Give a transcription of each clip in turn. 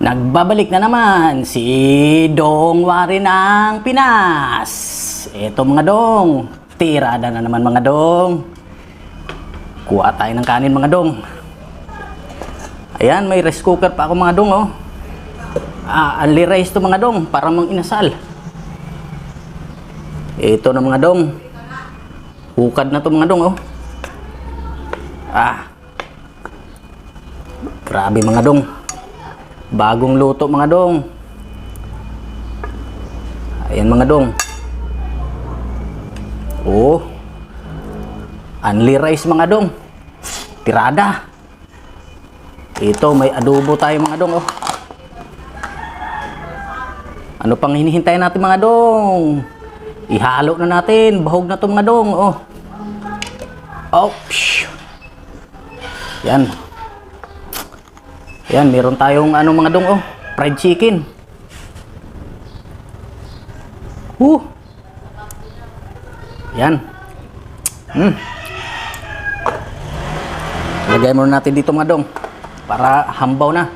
Nagbabalik na naman si Dong Wari ng Pinas. Ito mga dong, tirada na naman mga dong. Kuha tayo ng kanin mga dong. Ayan, may rice cooker pa ako mga dong oh. Only rice to mga dong, para mang inasal. Ito na mga dong. Hukad na to mga dong oh. Grabe mga dong. Bagong luto mga dong. Ayan mga dong. Oh. Only rice mga dong. Tirada. Ito may adobo tayo mga dong oh. Ano pang hinihintay natin mga dong? Ihalo na natin. Bahog na to mga dong oh. Oh. Psh. Yan. Yan, meron tayong ano mga dong oh, fried chicken. Yan. Lagay muna natin dito mga dong para hambaw na.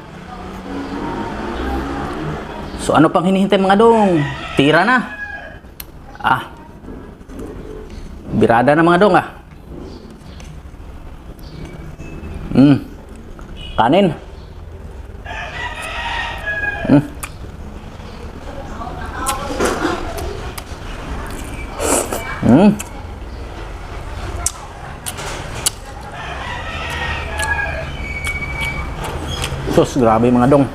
So ano pang hinihintay mga dong? Tira na. Birada na mga dong ah. Kanin. Sus, grabe mga dong.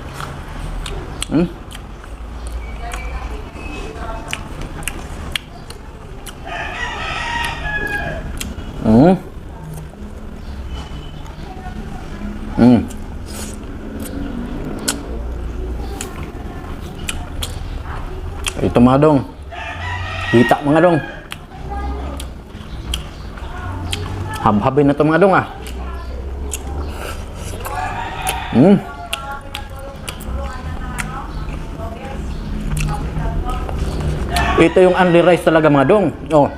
Ito mga dong. Hita mga dong. Habhabin na ito mga dong ah. Ito yung only rice talaga mga dong. Oh.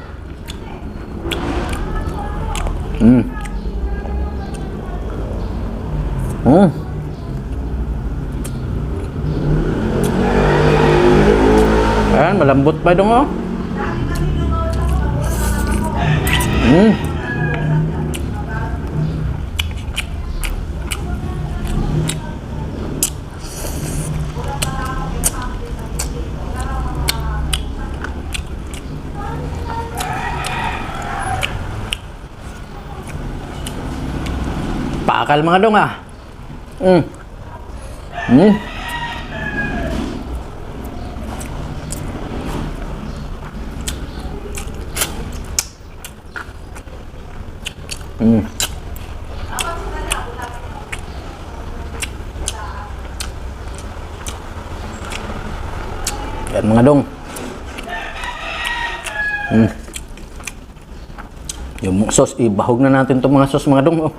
Ayan, malambot pa dong oh. Pakal mga dong ah. Yan mga dong. Yung sauce, ibahog na natin itong mga sauce mga dong oh.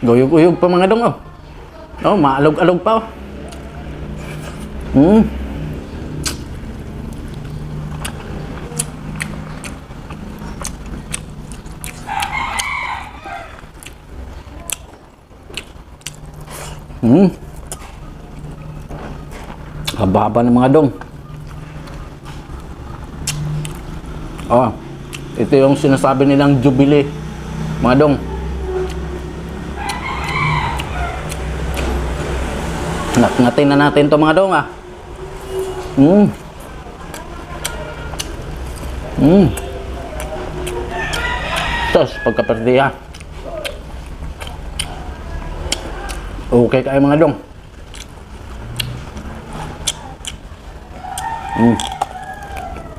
Guyog-guyog pa mga dong oh. Oh, maalog-alog pa oh. Haba-haba ng mga dong. Oh, ito yung sinasabi nilang jubilee mga dong. Nat-natin na natin to mga dong ah. Tapos pagkaperdiya. Okay kayo mga dong.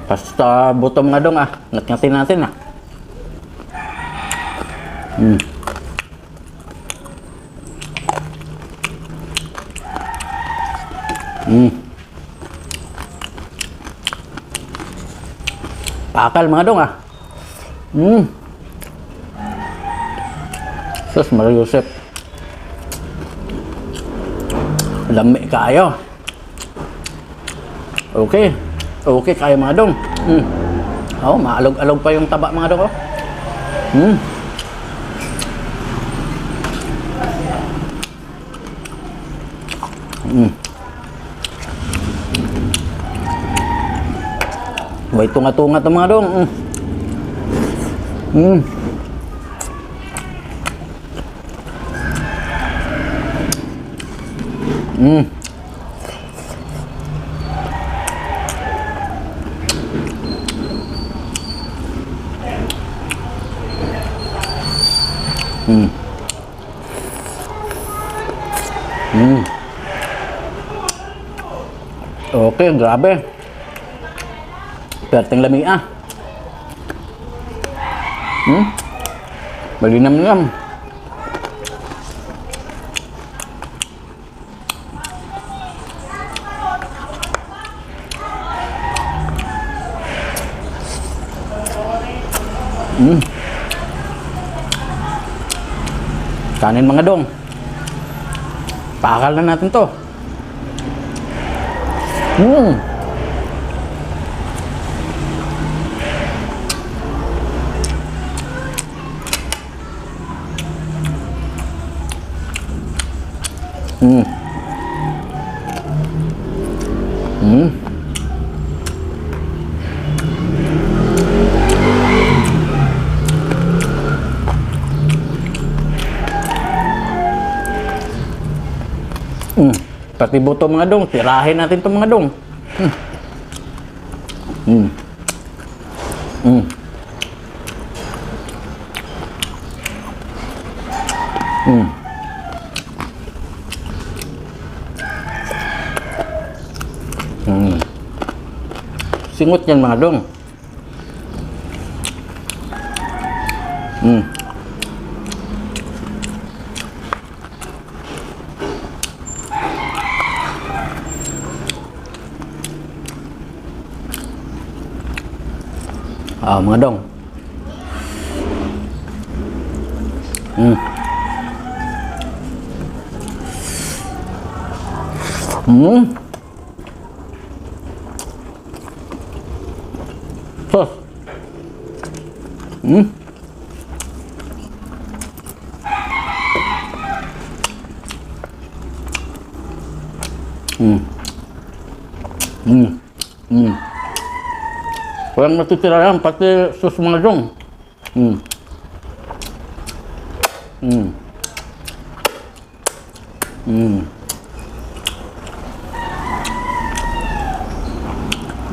Basta buto mga dong ah. Nat-natin natin ah. Pakal mga dong ah. Sus, Maria Josep. Lami kayo. Okay. Okay kayo mga dong. Oh, maalog-alog pa yung taba mga dong. Oh. May tunga-tunga ito mga dong. Okay, grabe. Perteng lami ah. Malinam-lam. Kanin mga dong. Pakal na natin to. Pati buto mga dong, tirahin natin to mga dong. Singot yan mga dong. Ah, mga dong. Sos. Walang matitira yan, pati sus mga dong.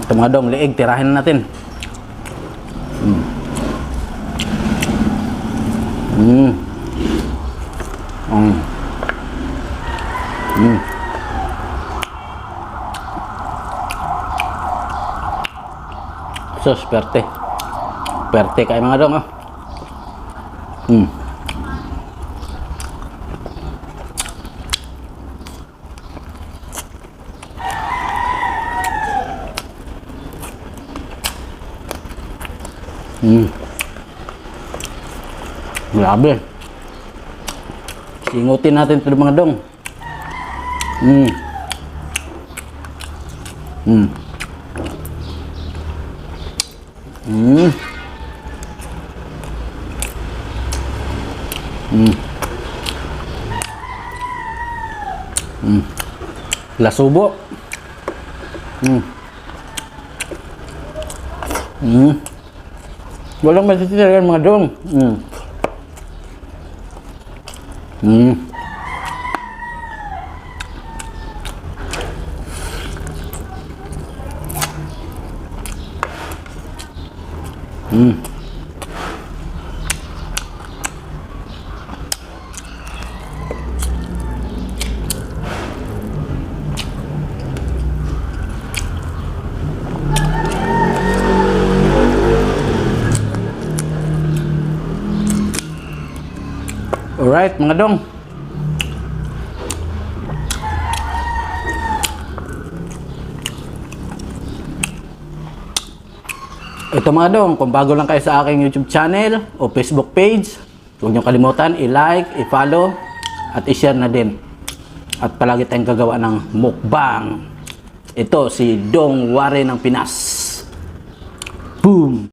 Ito mga dong, liig, tirahin natin. Sus, perte. Perte kayo mga dong, oh. Grabe. Singutin natin ito mga dong. Lasubo. Walang matitira yan mga dong. Alright mga dong. Ito mga dong, kung bago lang kayo sa aking YouTube channel o Facebook page, huwag niyong kalimutan i-like, i-follow, at i-share na din. At palagi tayong gagawa ng mukbang. Ito si Dong Warren ng Pinas.